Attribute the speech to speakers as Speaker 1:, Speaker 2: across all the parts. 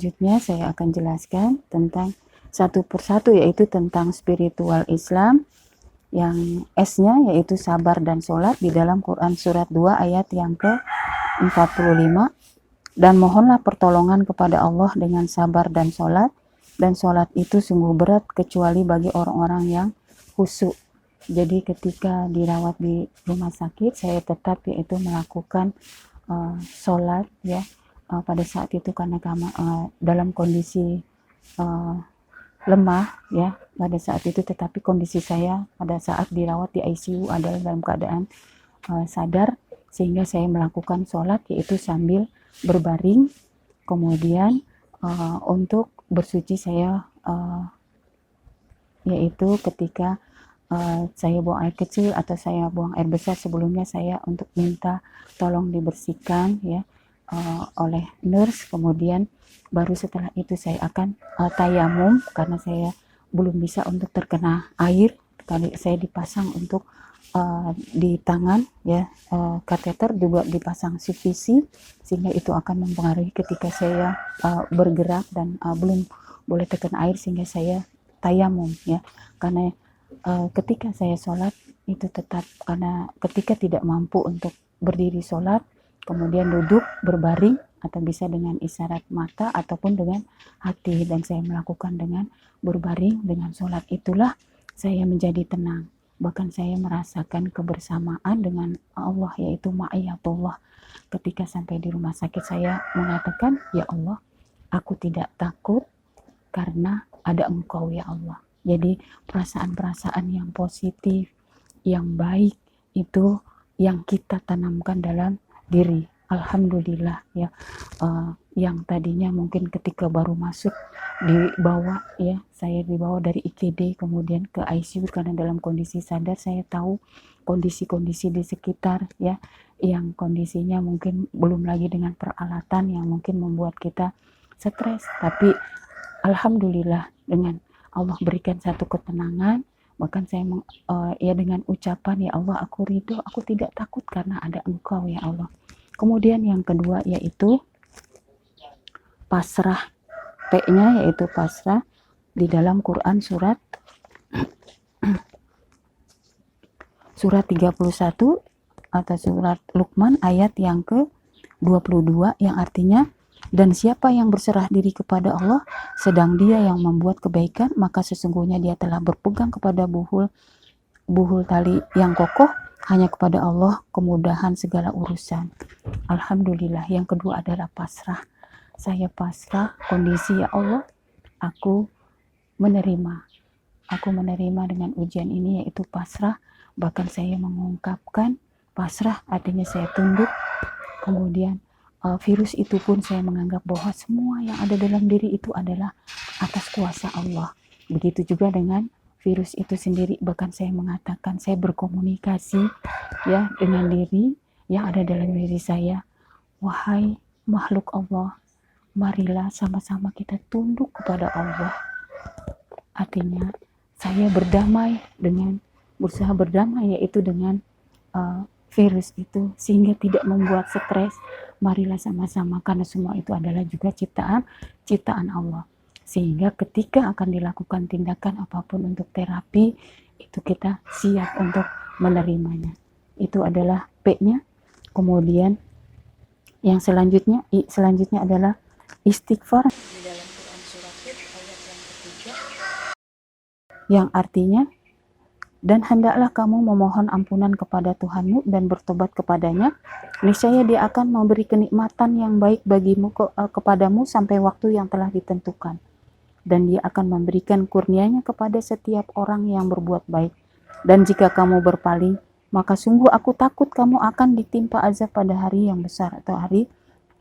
Speaker 1: selanjutnya saya akan jelaskan tentang satu persatu, yaitu tentang spiritual Islam. Yang S-nya yaitu sabar dan sholat di dalam Quran surat 2 ayat yang ke-45. Dan mohonlah pertolongan kepada Allah dengan sabar dan sholat itu sungguh berat kecuali bagi orang-orang yang khusyuk. Jadi ketika dirawat di rumah sakit, saya tetap yaitu melakukan sholat ya, pada saat itu karena dalam kondisi lemah ya pada saat itu, tetapi kondisi saya pada saat dirawat di ICU adalah dalam keadaan sadar, sehingga saya melakukan sholat yaitu sambil berbaring. Kemudian untuk bersuci saya yaitu ketika saya buang air kecil atau saya buang air besar, sebelumnya saya untuk minta tolong dibersihkan ya oleh nurse. Kemudian baru setelah itu saya akan tayamum, karena saya belum bisa untuk terkena air. Kali saya dipasang untuk di tangan ya, kateter juga dipasang CVC, sehingga itu akan mempengaruhi ketika saya bergerak dan belum boleh terkena air, sehingga saya tayamum ya. Karena ketika saya sholat itu tetap, karena ketika tidak mampu untuk berdiri sholat, kemudian duduk berbaring atau bisa dengan isyarat mata ataupun dengan hati, dan saya melakukan dengan berbaring dengan sholat, itulah saya menjadi tenang. Bahkan saya merasakan kebersamaan dengan Allah, yaitu ma'iyatullah. Ketika sampai di rumah sakit saya mengatakan, ya Allah, aku tidak takut karena ada Engkau ya Allah. Jadi perasaan-perasaan yang positif, yang baik itu yang kita tanamkan dalam diri. Alhamdulillah ya. Yang tadinya mungkin ketika baru masuk dibawa ya, saya dibawa dari IGD kemudian ke ICU karena dalam kondisi sadar, saya tahu kondisi-kondisi di sekitar ya, yang kondisinya mungkin belum lagi dengan peralatan yang mungkin membuat kita stres, tapi alhamdulillah dengan Allah berikan satu ketenangan. Bahkan saya ya dengan ucapan, ya Allah aku ridho, aku tidak takut karena ada Engkau ya Allah. Kemudian yang kedua yaitu pasrah, P-nya yaitu pasrah di dalam Quran surat 31 atau surat Luqman ayat yang ke-22, yang artinya, dan siapa yang berserah diri kepada Allah sedang dia yang membuat kebaikan, maka sesungguhnya dia telah berpegang kepada buhul tali yang kokoh, hanya kepada Allah kemudahan segala urusan. Alhamdulillah. Yang kedua adalah pasrah. Saya pasrah kondisi, ya Allah, aku menerima dengan ujian ini, yaitu pasrah. Bahkan saya mengungkapkan pasrah artinya saya tunduk. Kemudian virus itu pun saya menganggap bahwa semua yang ada dalam diri itu adalah atas kuasa Allah. Begitu juga dengan virus itu sendiri. Bahkan saya mengatakan, saya berkomunikasi ya dengan diri yang ada dalam diri saya. Wahai makhluk Allah, marilah sama-sama kita tunduk kepada Allah. Artinya saya berusaha berdamai yaitu dengan virus itu, sehingga tidak membuat stres. Marilah sama-sama, karena semua itu adalah juga ciptaan Allah, sehingga ketika akan dilakukan tindakan apapun untuk terapi itu kita siap untuk menerimanya. Itu adalah P-nya. Kemudian yang selanjutnya adalah istighfar di dalam Quran surat Hud ayat yang ketiga, yang artinya, dan hendaklah kamu memohon ampunan kepada Tuhanmu dan bertobat kepadanya, niscaya dia akan memberi kenikmatan yang baik bagimu kepadamu sampai waktu yang telah ditentukan, dan dia akan memberikan kurnianya kepada setiap orang yang berbuat baik. Dan jika kamu berpaling, maka sungguh aku takut kamu akan ditimpa azab pada hari yang besar atau hari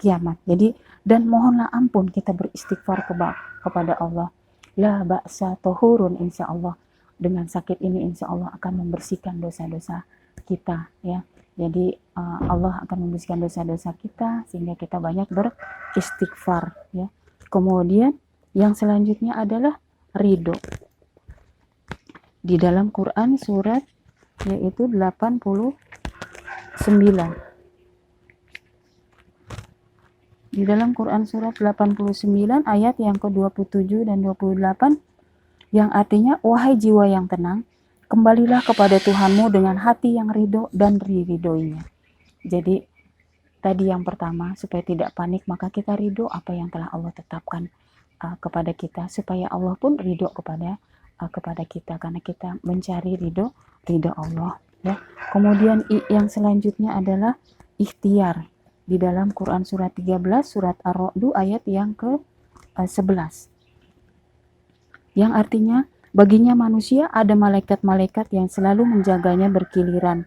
Speaker 1: kiamat. Jadi, dan mohonlah ampun, kita beristighfar kepada Allah. La ba'sa tohurun, insya Allah. Dengan sakit ini insya Allah akan membersihkan dosa-dosa kita ya. Jadi Allah akan membersihkan dosa-dosa kita sehingga kita banyak beristighfar ya. Kemudian yang selanjutnya adalah ridho. Di dalam Quran surat yaitu 89. Di di dalam Quran surat 89 ayat yang ke-27 dan 28 yang artinya, wahai jiwa yang tenang, kembalilah kepada Tuhanmu dengan hati yang ridho dan diridhoinya. Jadi tadi yang pertama, supaya tidak panik, maka kita ridho apa yang telah Allah tetapkan kepada kita, supaya Allah pun ridho kepada kita, karena kita mencari ridho Allah, ya. Kemudian yang selanjutnya adalah ikhtiar di dalam Quran surat 13 surat Ar-Ra'd ayat yang ke-11, yang artinya, baginya manusia ada malaikat-malaikat yang selalu menjaganya bergiliran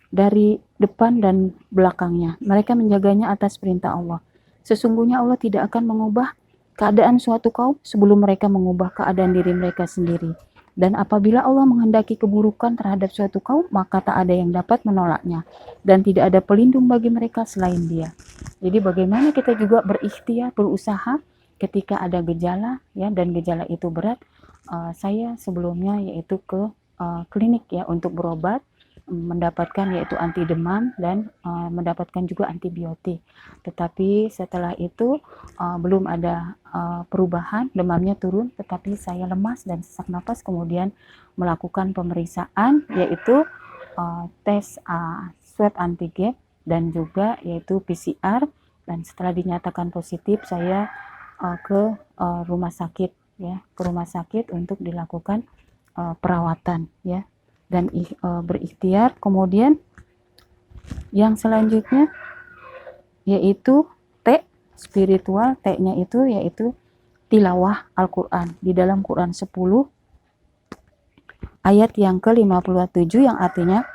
Speaker 1: dari depan dan belakangnya. Mereka menjaganya atas perintah Allah. Sesungguhnya Allah tidak akan mengubah keadaan suatu kaum sebelum mereka mengubah keadaan diri mereka sendiri. Dan apabila Allah menghendaki keburukan terhadap suatu kaum, maka tak ada yang dapat menolaknya. Dan tidak ada pelindung bagi mereka selain Dia. Jadi bagaimana kita juga berikhtiar, berusaha ketika ada gejala, ya, dan gejala itu berat. Saya sebelumnya yaitu ke klinik, ya, untuk berobat, mendapatkan yaitu anti demam dan mendapatkan juga antibiotik. Tetapi setelah itu belum ada perubahan, demamnya turun, tetapi saya lemas dan sesak napas. Kemudian melakukan pemeriksaan yaitu tes swab antigen dan juga yaitu PCR, dan setelah dinyatakan positif saya ke rumah sakit, ya, ke rumah sakit untuk dilakukan perawatan, ya, dan berikhtiar. Kemudian yang selanjutnya yaitu T spiritual, T-nya itu yaitu tilawah Al-Quran di dalam Quran 10 ayat yang ke-57 yang artinya,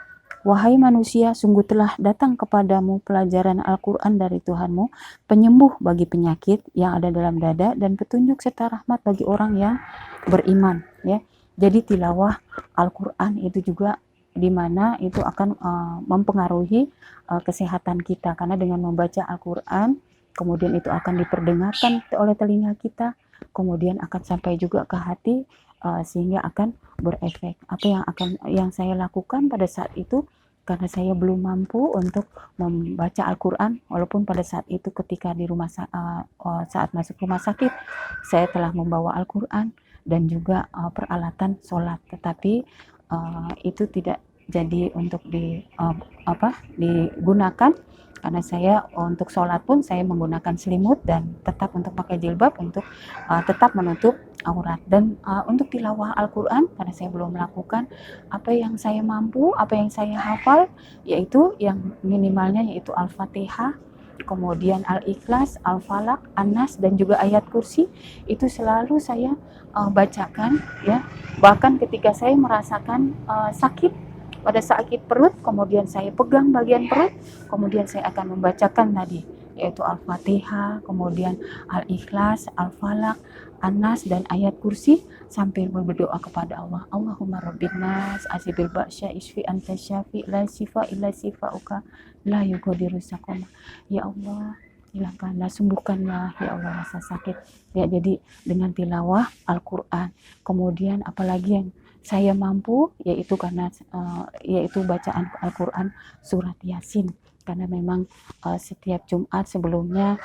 Speaker 1: wahai manusia, sungguh telah datang kepadamu pelajaran Al-Quran dari Tuhanmu, penyembuh bagi penyakit yang ada dalam dada dan petunjuk serta rahmat bagi orang yang beriman, ya. Jadi tilawah Al-Quran itu juga dimana itu akan mempengaruhi kesehatan kita, karena dengan membaca Al-Quran kemudian itu akan diperdengarkan oleh telinga kita, kemudian akan sampai juga ke hati, sehingga akan berefek. Apa yang saya lakukan pada saat itu, karena saya belum mampu untuk membaca Al-Quran, walaupun pada saat itu ketika di saat masuk rumah sakit saya telah membawa Al-Quran dan juga peralatan sholat, tetapi itu tidak jadi untuk digunakan, karena saya untuk sholat pun saya menggunakan selimut dan tetap untuk pakai jilbab untuk tetap menutup aurat. Dan untuk tilawah Al-Quran, karena saya belum melakukan, apa yang saya mampu, apa yang saya hafal, yaitu yang minimalnya yaitu Al-Fatihah, kemudian Al-Ikhlas, Al-Falaq, An-Nas, dan juga ayat kursi, itu selalu saya bacakan, ya. Bahkan ketika saya merasakan sakit, pada sakit perut, kemudian saya pegang bagian perut, kemudian saya akan membacakan tadi yaitu Al-Fatihah, kemudian Al-Ikhlas, Al-Falaq, An-Nas, dan ayat kursi, sambil berdoa kepada Allah. Allahumma rabbin nas, azibil ba'sya, isfi anta syafi, la sifa illa sifauka, la yughadiru saqama. Ya Allah, hilangkanlah, sembuhkanlah ya Allah rasa sakit. Ya, jadi dengan tilawah Al-Quran. Kemudian apalagi yang saya mampu, yaitu karena yaitu bacaan Al-Quran surat Yasin, karena memang setiap Jumat sebelumnya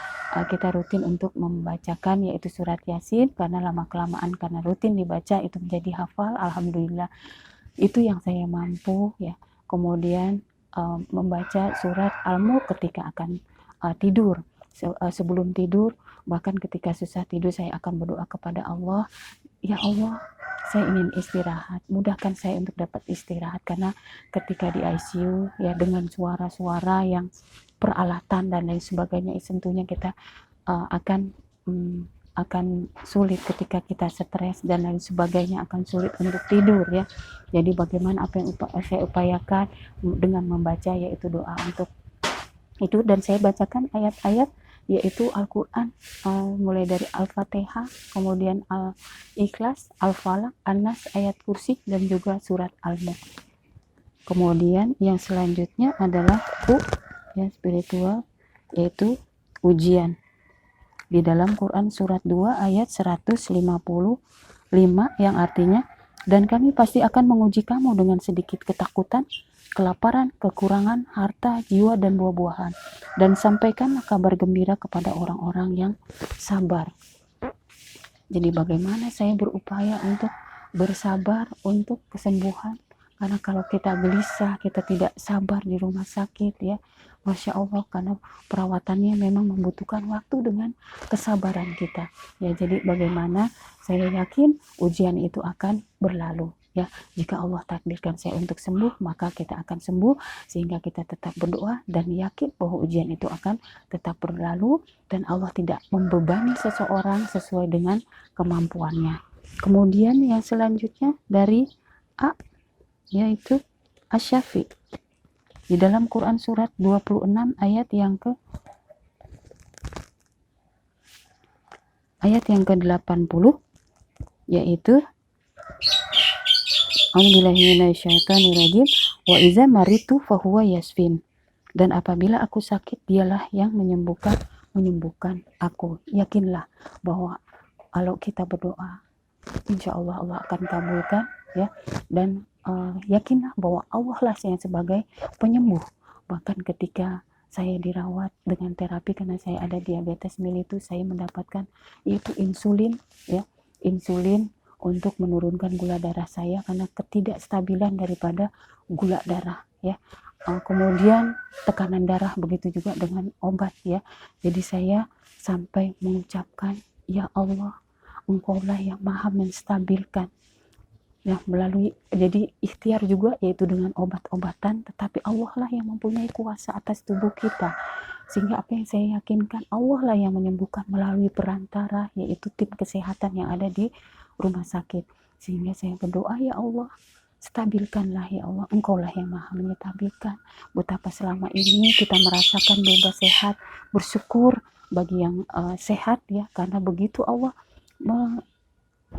Speaker 1: kita rutin untuk membacakan yaitu surat Yasin, karena lama-kelamaan karena rutin dibaca itu menjadi hafal. Alhamdulillah, itu yang saya mampu, ya. Kemudian membaca surat Al-Mulk ketika akan tidur, sebelum tidur, bahkan ketika susah tidur saya akan berdoa kepada Allah, ya Allah, saya ingin istirahat, mudahkan saya untuk dapat istirahat, karena ketika di ICU, ya, dengan suara-suara yang peralatan dan lain sebagainya, tentunya kita akan sulit ketika kita stres dan lain sebagainya, akan sulit untuk tidur, ya. Jadi bagaimana apa yang saya upayakan dengan membaca yaitu doa untuk itu, dan saya bacakan ayat-ayat yaitu Al-Quran, mulai dari Al-Fatihah, kemudian Al-Ikhlas, Al-Falaq, An-Nas, ayat kursi, dan juga surat Al-Mulk. Kemudian yang selanjutnya adalah ya, spiritual, yaitu ujian di dalam Quran surat 2 ayat 155, yang artinya, Dan kami pasti akan menguji kamu dengan sedikit ketakutan, kelaparan, kekurangan, harta, jiwa, dan buah-buahan. Dan sampaikanlah kabar gembira kepada orang-orang yang sabar. Jadi bagaimana saya berupaya untuk bersabar untuk kesembuhan? Karena kalau kita gelisah, kita tidak sabar di rumah sakit ya, Masya Allah, karena perawatannya memang membutuhkan waktu dengan kesabaran kita. Ya, jadi bagaimana saya yakin ujian itu akan berlalu. Ya, jika Allah takdirkan saya untuk sembuh, maka kita akan sembuh, sehingga kita tetap berdoa dan yakin bahwa ujian itu akan tetap berlalu dan Allah tidak membebani seseorang sesuai dengan kemampuannya. Kemudian yang selanjutnya dari A, yaitu Asy-Syafi. Di dalam Quran surat 26 ayat yang ke-80, yaitu A'udzubillahiminasyaitonirrajim wa iza maritu fahuwa yasfin. Dan apabila aku sakit, dialah yang menyembuhkan aku. Yakinlah bahwa kalau kita berdoa, insya Allah Allah akan kabulkan ya. Dan yakinlah bahwa Allah lah yang sebagai penyembuh. Bahkan ketika saya dirawat dengan terapi karena saya ada diabetes mellitus, saya mendapatkan yaitu insulin ya, insulin untuk menurunkan gula darah saya karena ketidakstabilan daripada gula darah ya. Kemudian tekanan darah, begitu juga dengan obat ya. Jadi saya sampai mengucapkan, ya Allah, Engkaulah yang maha menstabilkan ya, melalui jadi ikhtiar juga yaitu dengan obat-obatan, tetapi Allah lah yang mempunyai kuasa atas tubuh kita, sehingga apa yang saya yakinkan, Allah lah yang menyembuhkan melalui perantara yaitu tim kesehatan yang ada di rumah sakit. Sehingga saya berdoa, ya Allah, stabilkanlah ya Allah, Engkaulah yang maha menstabilkan. Betapa selama ini kita merasakan bebas sehat, bersyukur bagi yang sehat ya, karena begitu Allah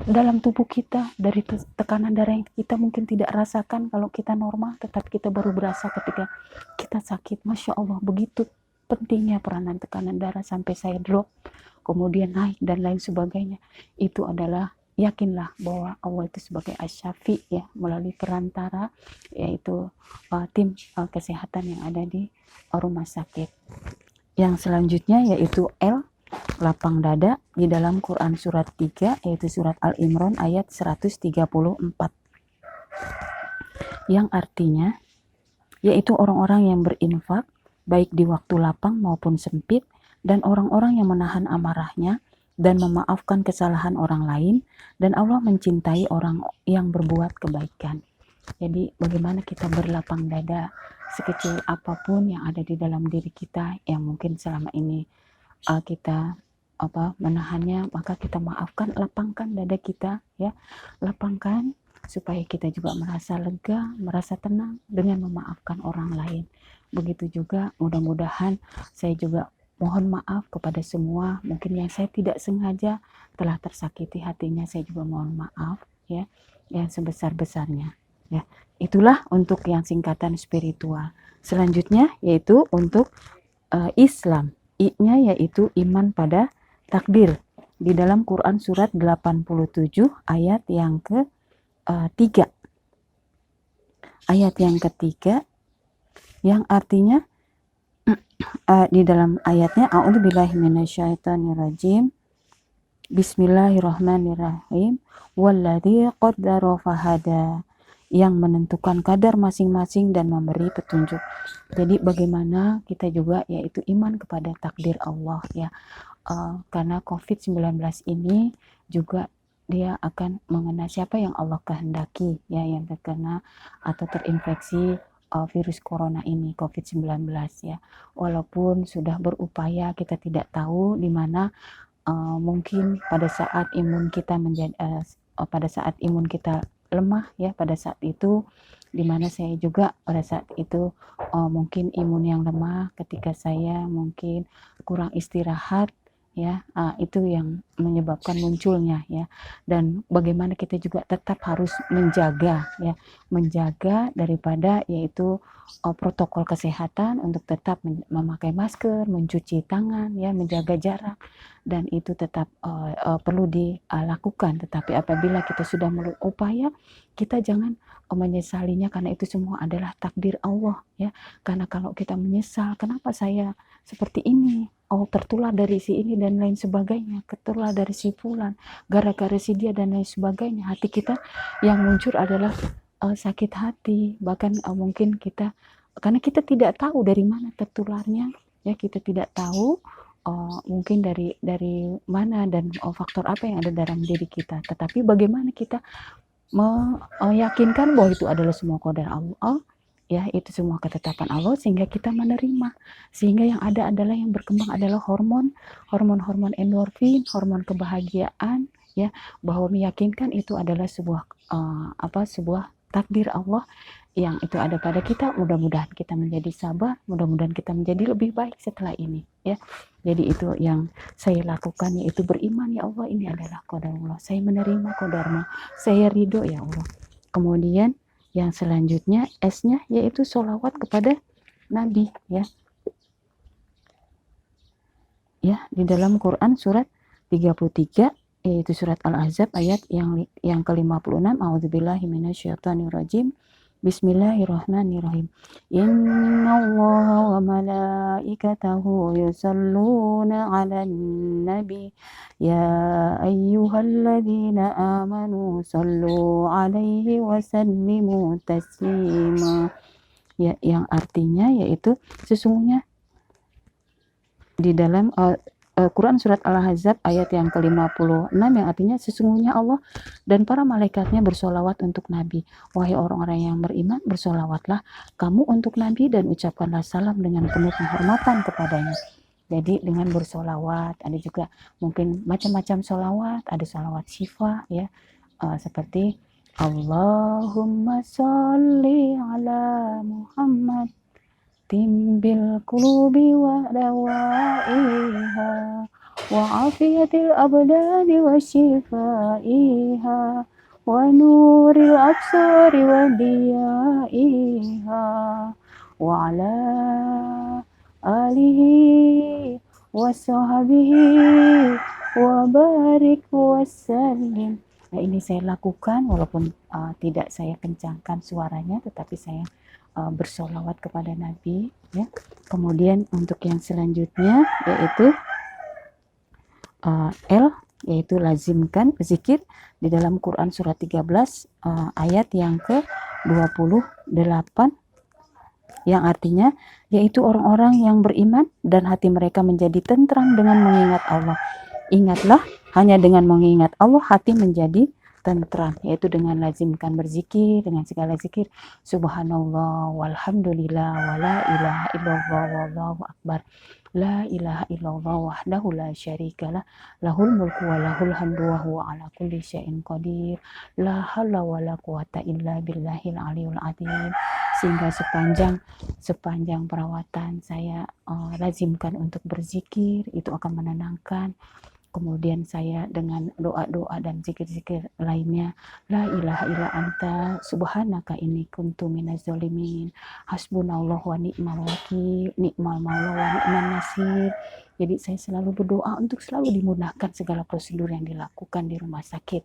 Speaker 1: dalam tubuh kita, dari tekanan darah yang kita mungkin tidak rasakan kalau kita normal, tetapi kita baru berasa ketika kita sakit. Masya Allah, begitu pentingnya peranan tekanan darah sampai saya drop, kemudian naik dan lain sebagainya. Itu adalah yakinlah bahwa Allah itu sebagai Asy-Syafi ya, melalui perantara yaitu tim kesehatan yang ada di rumah sakit. Yang selanjutnya yaitu L, lapang dada, di dalam Quran surat 3 yaitu surat Al-Imran ayat 134, yang artinya yaitu orang-orang yang berinfak baik di waktu lapang maupun sempit, dan orang-orang yang menahan amarahnya dan memaafkan kesalahan orang lain, dan Allah mencintai orang yang berbuat kebaikan. Jadi bagaimana kita berlapang dada sekecil apapun yang ada di dalam diri kita yang mungkin selama ini kita menahannya, maka kita maafkan, lapangkan dada kita ya, lapangkan supaya kita juga merasa lega, merasa tenang dengan memaafkan orang lain. Begitu juga mudah-mudahan saya juga mohon maaf kepada semua mungkin yang saya tidak sengaja telah tersakiti hatinya, saya juga mohon maaf ya, yang sebesar-besarnya ya. Itulah untuk yang singkatan spiritual. Selanjutnya yaitu untuk Islam. I-nya yaitu iman pada takdir. Di dalam Quran surat 87 ayat yang ke-3. Ayat yang ketiga yang artinya di dalam ayatnya a'udzubillahi minasyaitonirrajim. Bismillahirrahmanirrahim. Walladzi qaddara fahada, yang menentukan kadar masing-masing dan memberi petunjuk. Jadi bagaimana kita juga yaitu iman kepada takdir Allah ya, karena COVID-19 ini juga dia akan mengena siapa yang Allah kehendaki ya, yang terkena atau terinfeksi virus corona ini, COVID-19 ya. Walaupun sudah berupaya, kita tidak tahu di mana mungkin pada saat imun kita lemah ya, pada saat itu dimana saya juga pada saat itu mungkin imun yang lemah ketika saya mungkin kurang istirahat ya, itu yang menyebabkan munculnya ya. Dan bagaimana kita juga tetap harus menjaga ya, menjaga daripada yaitu protokol kesehatan untuk tetap memakai masker, mencuci tangan ya, menjaga jarak, dan itu tetap perlu dilakukan. Tetapi apabila kita sudah berupaya, kita jangan menyesalinya, karena itu semua adalah takdir Allah ya. Karena kalau kita menyesal, kenapa saya seperti ini, oh tertular dari si ini dan lain sebagainya, tertular dari si fulan, gara-gara si dia dan lain sebagainya, hati kita yang muncul adalah sakit hati. Bahkan mungkin kita, karena kita tidak tahu dari mana tertularnya ya, kita tidak tahu mungkin dari mana dan faktor apa yang ada dalam diri kita. Tetapi bagaimana kita meyakinkan bahwa itu adalah semua qadar Allah ya, itu semua ketetapan Allah, sehingga kita menerima, sehingga yang ada adalah yang berkembang adalah hormon endorfin, hormon kebahagiaan ya, bahwa meyakinkan itu adalah sebuah sebuah takdir Allah yang itu ada pada kita. Mudah-mudahan kita menjadi sabar, mudah-mudahan kita menjadi lebih baik setelah ini ya. Jadi itu yang saya lakukan, yaitu beriman, ya Allah ini adalah qadar Allah, saya menerima qadarmu, saya ridho ya Allah. Kemudian yang selanjutnya S-nya yaitu sholawat kepada Nabi ya. Ya, di dalam Quran surat 33 yaitu surat Al-Ahzab ayat yang ke-56, a'udzubillahi minasyaitonirrajim. Bismillahirrahmanirrahim. Innallaha wa malaikatahu yusalluna 'alan nabi ya ayyuhalladzina amanu sallu 'alaihi wa sallimu taslima. Ya, yang artinya yaitu sesungguhnya di dalam Quran surat Al-Ahzab ayat yang ke-56 yang artinya sesungguhnya Allah dan para malaikatnya bersolawat untuk Nabi. Wahai orang-orang yang beriman, bersolawatlah kamu untuk Nabi dan ucapkanlah salam dengan penuh penghormatan kepadanya. Jadi dengan bersolawat, ada juga mungkin macam-macam solawat, ada solawat syifa ya, seperti Allahumma sholli ala Muhammad timbil qulubi wa dawaiha wa afiyatil abdani wa shifaiha wa nuril absari wa diyaiha wa ala alihi wa sahbihi wa barik wa sallim. Nah, ini saya lakukan walaupun tidak saya kencangkan suaranya, tetapi saya bersolawat kepada Nabi ya. Kemudian untuk yang selanjutnya yaitu L, yaitu lazimkan zikir di dalam Quran surat 13 ayat yang ke-28 yang artinya yaitu orang-orang yang beriman dan hati mereka menjadi tentram dengan mengingat Allah. Ingatlah, hanya dengan mengingat Allah hati menjadi tentram, yaitu dengan lazimkan berzikir dengan segala zikir, subhanallah walhamdulillah wala ilaha illallah wallahu akbar, la ilaha illallah wahdahu la syarikalah lahul mulku wa lahul hamdu wa huwa ala kulli syai'in qadir, la haula wala quwata illa billahil aliyul azim. Sehingga sepanjang perawatan saya lazimkan untuk berzikir, itu akan menenangkan. Kemudian saya dengan doa-doa dan zikir-zikir lainnya, la ilaha illa anta subhanaka inni kuntu minaz zalimin, hasbunallah wa ni'mal wakil, ni'mal maula wa ni'man nasir. Jadi saya selalu berdoa untuk selalu dimudahkan segala prosedur yang dilakukan di rumah sakit.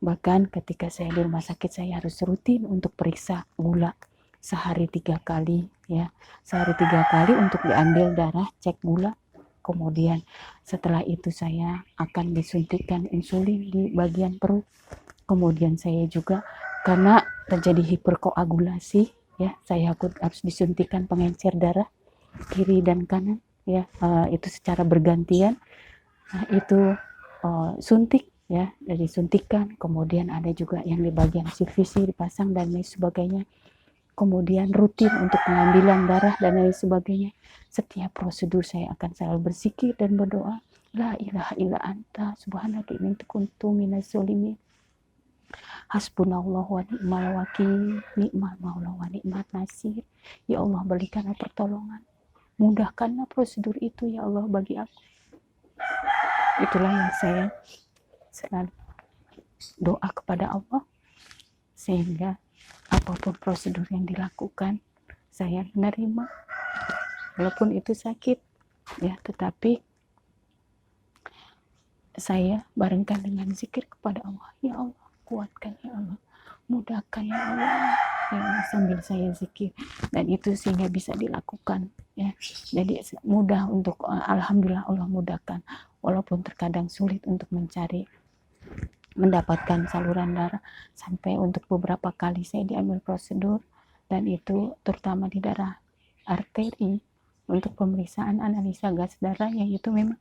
Speaker 1: Bahkan ketika saya di rumah sakit, saya harus rutin untuk periksa gula sehari 3 kali ya, sehari 3 kali untuk diambil darah, cek gula. Kemudian setelah itu saya akan disuntikkan insulin di bagian perut. Kemudian saya juga karena terjadi hiperkoagulasi ya, saya harus disuntikkan pengencer darah kiri dan kanan ya, itu secara bergantian. Nah, itu suntik ya, dari suntikan. Kemudian ada juga yang di bagian CVC dipasang dan lain sebagainya. Kemudian rutin untuk pengambilan darah dan lain sebagainya. Setiap prosedur saya akan selalu berzikir dan berdoa, la ilaha illa anta subhanaka inni kuntu minaz zalimin, hasbunallah wa ni'mal wakil, ni'mal maula wa ni'man nasir. Ya Allah, berikanlah pertolongan, mudahkanlah prosedur itu ya Allah bagi aku. Itulah yang saya selalu doa kepada Allah, sehingga apapun prosedur yang dilakukan saya menerima, walaupun itu sakit ya, tetapi saya barengkan dengan zikir kepada Allah. Ya Allah, kuatkan ya Allah, mudahkan ya Allah, ya Allah, sambil saya zikir, dan itu sehingga bisa dilakukan ya. Jadi mudah untuk alhamdulillah Allah mudahkan, walaupun terkadang sulit untuk mendapatkan saluran darah, sampai untuk beberapa kali saya diambil prosedur, dan itu terutama di darah arteri untuk pemeriksaan analisa gas darahnya, itu memang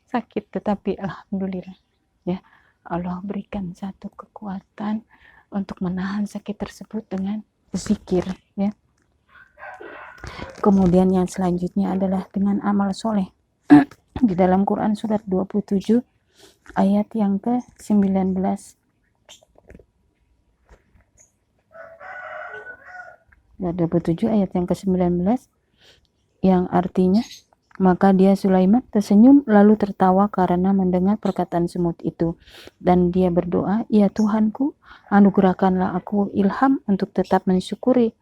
Speaker 1: sakit, tetapi alhamdulillah ya, Allah berikan satu kekuatan untuk menahan sakit tersebut dengan zikir ya. Kemudian yang selanjutnya adalah dengan amal soleh. Di dalam Quran surat 27 ayat yang ke-19, 27 ayat yang ke-19, yang artinya, maka dia Sulaiman tersenyum lalu tertawa karena mendengar perkataan semut itu, dan dia berdoa, ya Tuhanku, anugerahkanlah aku ilham untuk tetap mensyukuri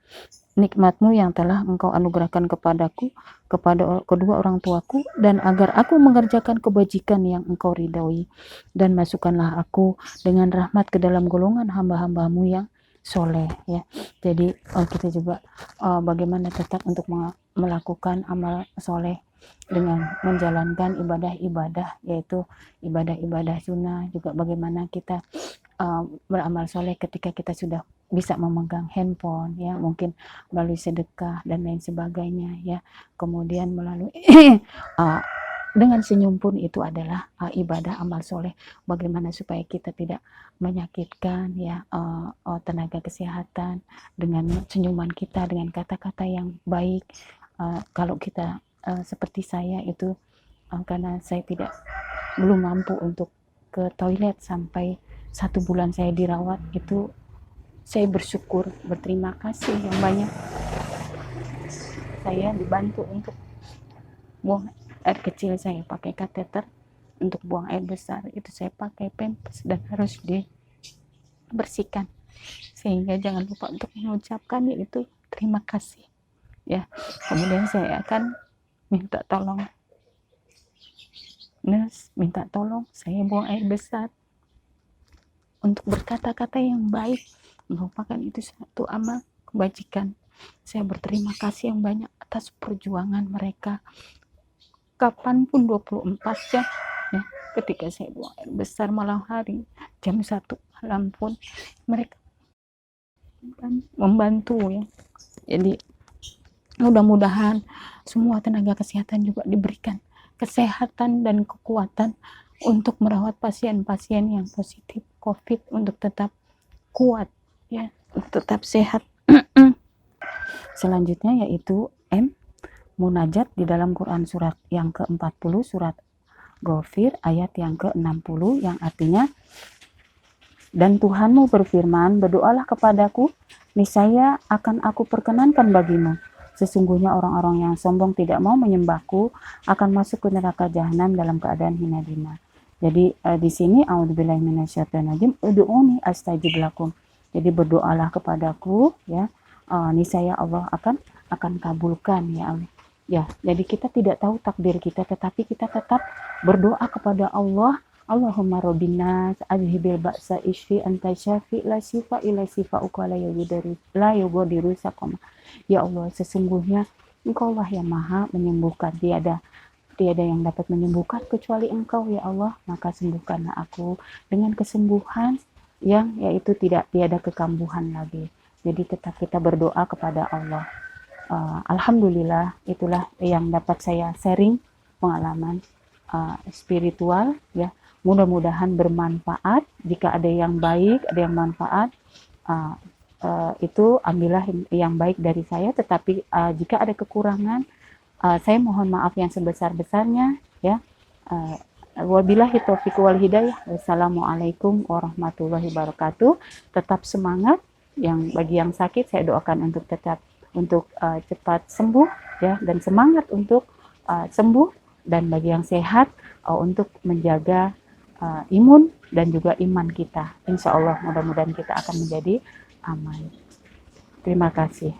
Speaker 1: nikmatmu yang telah engkau anugerahkan kepadaku, kepada kedua orang tuaku, dan agar aku mengerjakan kebajikan yang engkau ridhoi, dan masukkanlah aku dengan rahmat ke dalam golongan hamba-hambamu yang soleh ya. Jadi kita juga bagaimana tetap untuk melakukan amal soleh dengan menjalankan ibadah-ibadah, yaitu ibadah-ibadah sunnah, juga bagaimana kita beramal soleh ketika kita sudah bisa memegang handphone ya, mungkin melalui sedekah dan lain sebagainya ya. Kemudian melalui dengan senyum pun itu adalah ibadah amal soleh. Bagaimana supaya kita tidak menyakitkan ya tenaga kesehatan dengan senyuman kita, dengan kata-kata yang baik. Kalau kita seperti saya itu, karena saya belum mampu untuk ke toilet sampai 1 bulan saya dirawat, itu saya bersyukur, berterima kasih yang banyak. Saya dibantu untuk buang air kecil, saya pakai kateter. Untuk buang air besar itu saya pakai pampers dan harus dibersihkan, sehingga jangan lupa untuk mengucapkan yaitu terima kasih ya. Kemudian saya akan minta tolong nurse, minta tolong saya buang air besar, untuk berkata-kata yang baik, merupakan itu satu amal kebajikan. Saya berterima kasih yang banyak atas perjuangan mereka, kapanpun 24 jam ya. Ketika saya buang air besar malam hari jam 1 malam pun mereka membantu ya. Jadi mudah-mudahan semua tenaga kesehatan juga diberikan kesehatan dan kekuatan untuk merawat pasien-pasien yang positif COVID, untuk tetap kuat ya, tetap sehat. Selanjutnya yaitu munajat di dalam Quran surat yang ke-40, surat Ghafir ayat yang ke-60, yang artinya, dan Tuhanmu berfirman, berdoalah kepadaku, niscaya akan aku perkenankan bagimu. Sesungguhnya orang-orang yang sombong tidak mau menyembahku akan masuk ke neraka jahanam dalam keadaan hina dina. Jadi di sini a'udzubillahi minasyaitonirrajim, ud'uni astajib lakum. Jadi berdoalah kepadaku ya, niscaya Allah akan kabulkan ya. Ya, jadi kita tidak tahu takdir kita, tetapi kita tetap berdoa kepada Allah. Allahumma robbinas azhibil ba'sa ishfi anta syafi la syifa illa syifa'uka la yughadiru saqama. Ya Allah, sesungguhnya Engkau lah yang maha menyembuhkan, tiada yang dapat menyembuhkan kecuali Engkau ya Allah, maka sembuhkanlah aku dengan kesembuhan yang yaitu tiada kekambuhan lagi. Jadi tetap kita berdoa kepada Allah. Alhamdulillah, itulah yang dapat saya sharing pengalaman spiritual ya. Mudah-mudahan bermanfaat. Jika ada yang baik, ada yang manfaat, itu ambillah yang baik dari saya. Tetapi jika ada kekurangan, saya mohon maaf yang sebesar-besarnya ya. Wabillahi taufiq wal hidayah. Wassalamualaikum warahmatullahi wabarakatuh. Tetap semangat. Bagi yang sakit, saya doakan untuk cepat sembuh ya, dan semangat untuk sembuh dan bagi yang sehat untuk menjaga imun dan juga iman kita. Insya Allah mudah-mudahan kita akan menjadi aman. Terima kasih.